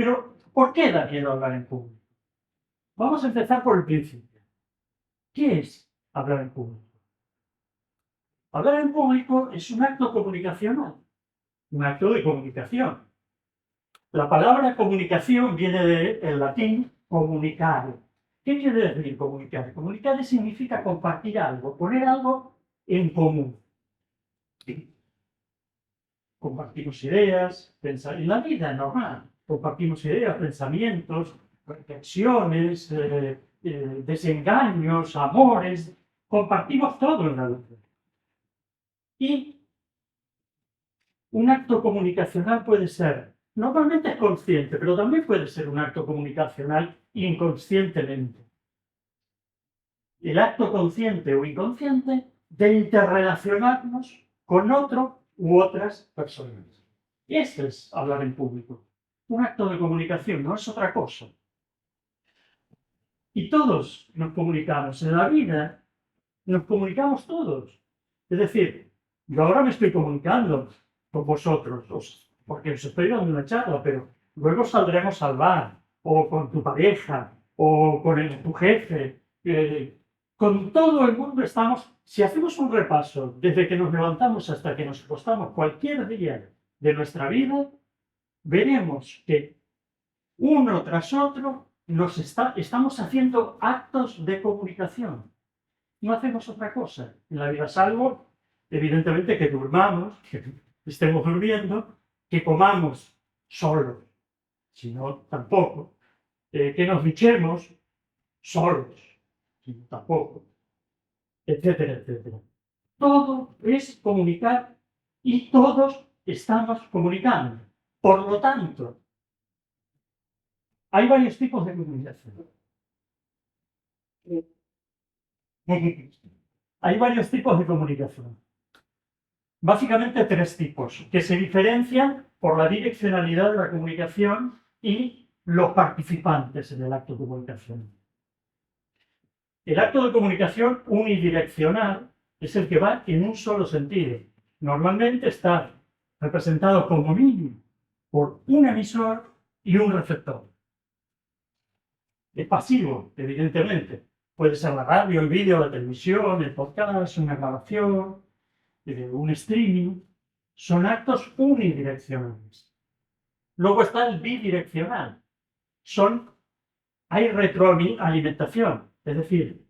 Pero, ¿por qué da miedo hablar en público? Vamos a empezar por el principio. ¿Qué es hablar en público? Hablar en público es un acto comunicacional, un acto de comunicación. La palabra comunicación viene del latín comunicare. ¿Qué quiere decir comunicar? Comunicar significa compartir algo, poner algo en común. Compartimos ideas, en la vida normal, compartimos ideas, pensamientos, reflexiones, desengaños, amores, compartimos todo en la vida. Y un acto comunicacional puede ser, normalmente es consciente, pero también puede ser un acto comunicacional inconscientemente. El acto consciente o inconsciente de interrelacionarnos con otro u otras personas. Eso es hablar en público. Un acto de comunicación, no es otra cosa. Y todos nos comunicamos. En la vida nos comunicamos todos. Es decir, yo ahora me estoy comunicando con vosotros, porque os estoy dando una charla, pero luego saldremos al bar, o con tu pareja, o con tu jefe. Con todo el mundo estamos, si hacemos un repaso desde que nos levantamos hasta que nos acostamos, cualquier día de nuestra vida, veremos que uno tras otro estamos haciendo actos de comunicación. No hacemos otra cosa en la vida, salvo, evidentemente, que durmamos, que estemos durmiendo, que comamos solos, si no, tampoco, que nos duchemos solos, si no, tampoco, etcétera, etcétera. Todo es comunicar y todos estamos comunicando. Por lo tanto, hay varios tipos de comunicación. Hay varios tipos de comunicación. Básicamente tres tipos, que se diferencian por la direccionalidad de la comunicación y los participantes en el acto de comunicación. El acto de comunicación unidireccional es el que va en un solo sentido. Normalmente está representado como mínimo por un emisor y un receptor. Es pasivo, evidentemente. Puede ser la radio, el vídeo, la televisión, el podcast, una grabación, un streaming. Son actos unidireccionales. Luego está el bidireccional. Hay retroalimentación. Es decir,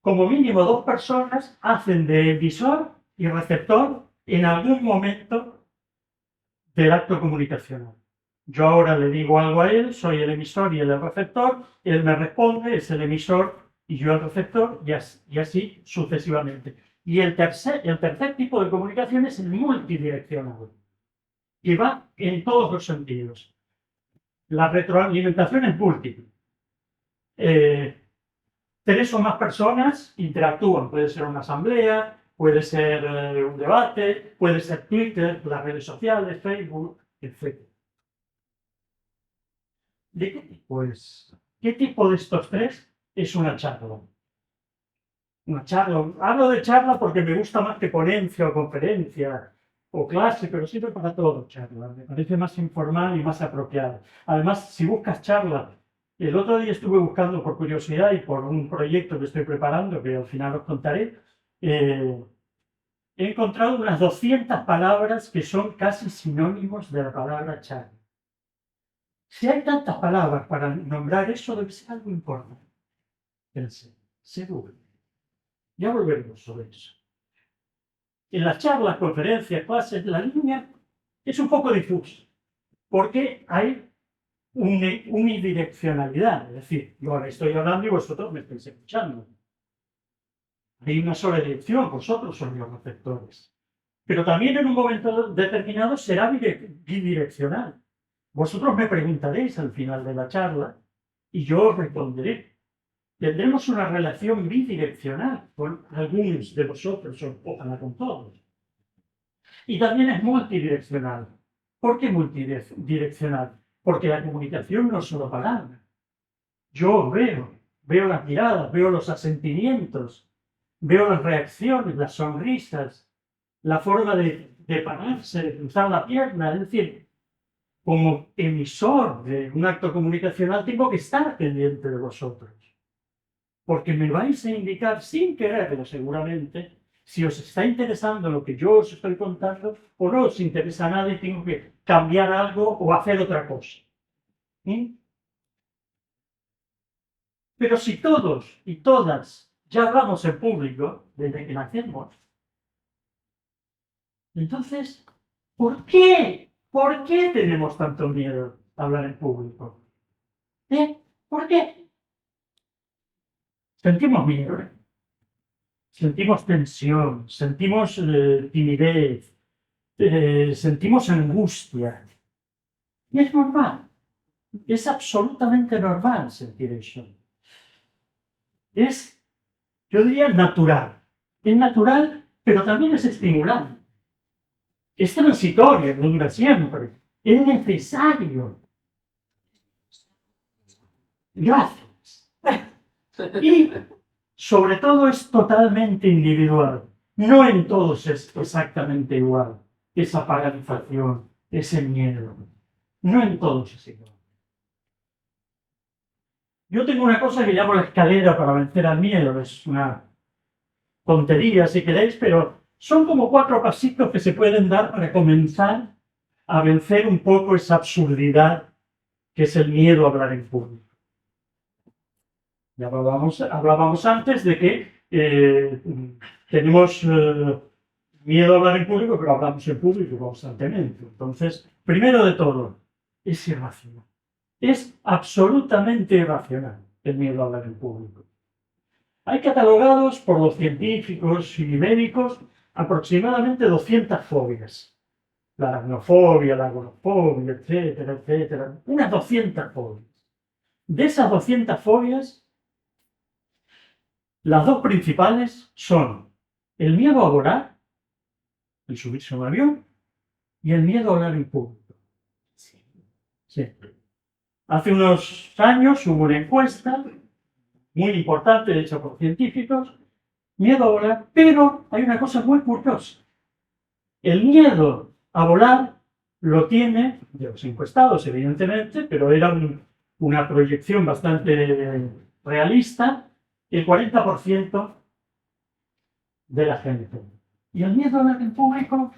como mínimo dos personas hacen de emisor y receptor en algún momento del acto comunicacional. Yo ahora le digo algo a él, soy el emisor y él el receptor, él me responde, es el emisor y yo el receptor, y así sucesivamente. Y el tercer tipo de comunicación es el multidireccional, que va en todos los sentidos. La retroalimentación es múltiple. Tres o más personas interactúan, puede ser una asamblea, puede ser un debate, puede ser Twitter, las redes sociales, Facebook, etc. ¿De qué tipo es? ¿Qué tipo de estos tres es una charla? Una charla, hablo de charla porque me gusta más que ponencia o conferencia o clase, pero sirve para todo charla, me parece más informal y más apropiado. Además, si buscas charla, el otro día estuve buscando por curiosidad y por un proyecto que estoy preparando, que al final os contaré, he encontrado unas 200 palabras que son casi sinónimos de la palabra charla. Si hay tantas palabras para nombrar eso, debe ser algo importante. Pensé, seguro. Ya volveremos sobre eso. En las charlas, conferencias, clases, la línea es un poco difusa, porque hay unidireccionalidad, es decir, yo ahora estoy hablando y vosotros me estáis escuchando. Hay una sola dirección, vosotros sois los receptores. Pero también en un momento determinado será bidireccional. Vosotros me preguntaréis al final de la charla y yo os responderé. Tendremos una relación bidireccional con algunos de vosotros o ojalá con todos. Y también es multidireccional. ¿Por qué multidireccional? Porque la comunicación no es solo palabras. Yo veo las miradas, veo los asentimientos, veo las reacciones, las sonrisas, la forma de pararse, de cruzar la pierna. Es decir, como emisor de un acto comunicacional, tengo que estar pendiente de vosotros. Porque me vais a indicar, sin quererlo seguramente, si os está interesando lo que yo os estoy contando o no os interesa nada y tengo que cambiar algo o hacer otra cosa. ¿Sí? Pero si todos y todas ya hablamos en público desde que nacemos, entonces, ¿por qué? ¿Por qué tenemos tanto miedo a hablar en público? ¿Por qué? Sentimos miedo, sentimos tensión, sentimos timidez, sentimos angustia. Y es normal, es absolutamente normal sentir eso. Es, yo diría, natural. Es natural, pero también es estimulante. Es transitorio, no dura siempre. Es necesario. Gracias. Y, sobre todo, es totalmente individual. No en todos es exactamente igual. Esa paralización, ese miedo. No en todos es igual. Yo tengo una cosa que llamo la escalera para vencer al miedo. Es una tontería, si queréis, pero son como 4 pasitos que se pueden dar para comenzar a vencer un poco esa absurdidad que es el miedo a hablar en público. Ya hablábamos antes de que tenemos miedo a hablar en público, pero hablamos en público constantemente. Entonces, primero de todo, es irracional. Es absolutamente irracional el miedo a hablar en público. Hay catalogados por los científicos y médicos aproximadamente 200 fobias. La aracnofobia, la agorafobia, etcétera, etcétera. Unas 200 fobias. De esas 200 fobias, las 2 principales son el miedo a volar, el subirse a un avión, y el miedo a hablar en público. Sí. Hace unos años hubo una encuesta muy importante, hecha por científicos, miedo a volar, pero hay una cosa muy curiosa. El miedo a volar lo tiene, de los encuestados evidentemente, pero era una proyección bastante realista, el 40% de la gente. Y el miedo a hablar en público,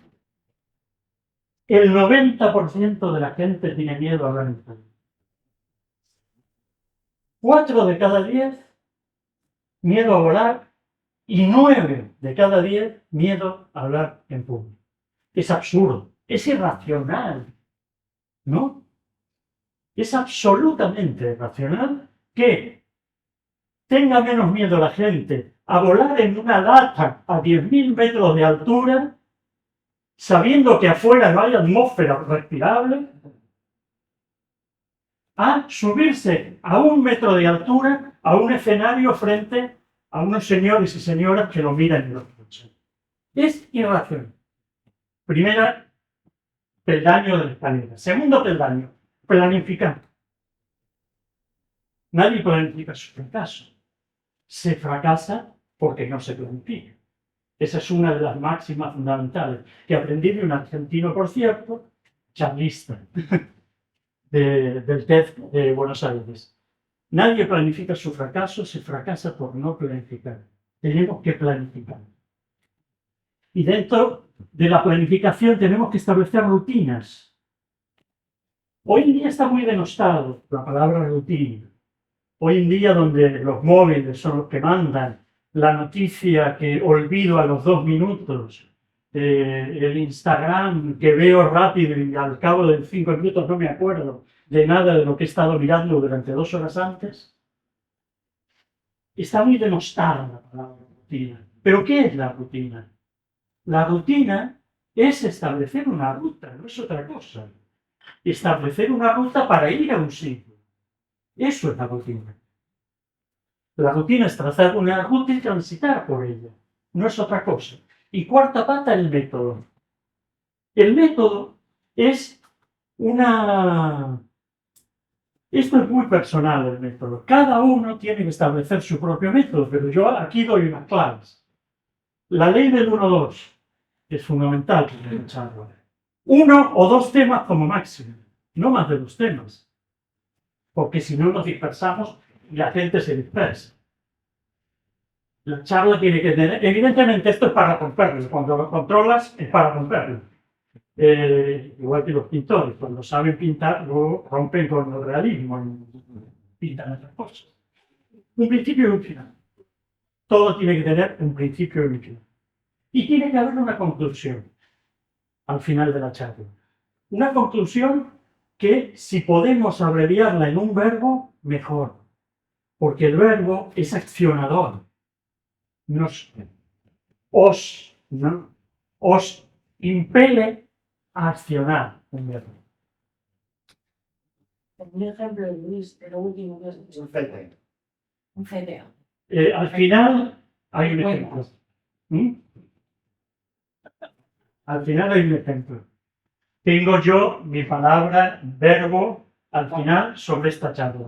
el 90% de la gente tiene miedo a hablar en público. 4 de cada 10 miedo a volar y 9 de cada 10 miedo a hablar en público. Es absurdo, es irracional, ¿no? Es absolutamente irracional que tenga menos miedo la gente a volar en una lata a 10.000 metros de altura, sabiendo que afuera no hay atmósfera respirable, a subirse a 1 metro de altura a un escenario frente a unos señores y señoras que lo miran y lo escuchan. Es irracional. Primera peldaño de la escalera. Segundo peldaño, planificar. Nadie planifica su fracaso. Se fracasa porque no se planifica. Esa es una de las máximas fundamentales que aprendí de un argentino, por cierto, charlista, del TED de Buenos Aires. Nadie planifica su fracaso, se fracasa por no planificar. Tenemos que planificar. Y dentro de la planificación tenemos que establecer rutinas. Hoy en día está muy denostado la palabra rutina. Hoy en día, donde los móviles son los que mandan, la noticia que olvido a los 2 minutos, el Instagram que veo rápido y al cabo de 5 minutos no me acuerdo de nada de lo que he estado mirando durante 2 horas antes, está muy denostada la palabra rutina. ¿Pero qué es la rutina? La rutina es establecer una ruta, no es otra cosa. Establecer una ruta para ir a un sitio. Eso es la rutina. La rutina es trazar una ruta y transitar por ella. No es otra cosa. Y cuarta pata, el método. El método es una... Esto es muy personal, el método. Cada uno tiene que establecer su propio método, pero yo aquí doy unas claves. La ley del 1-2 es fundamental para escucharlo. 1 o 2 temas como máximo. no más de 2 temas, porque si no nos dispersamos y la gente se dispersa. La charla tiene que tener, evidentemente esto es para romperlo, cuando lo controlas es para romperlo. Igual que los pintores, cuando saben pintar, luego rompen con el realismo y pintan otras cosas. Un principio y un final. Todo tiene que tener un principio y un final. Y tiene que haber una conclusión al final de la charla. Una conclusión que, si podemos abreviarla en un verbo, mejor. Porque el verbo es accionador. Os impele a accionar un verbo. Un ejemplo, Luis, de lo último que has dicho. Un CTA. Al final hay un ejemplo. Al final hay un ejemplo. Tengo yo mi palabra, verbo, al final sobre esta charla.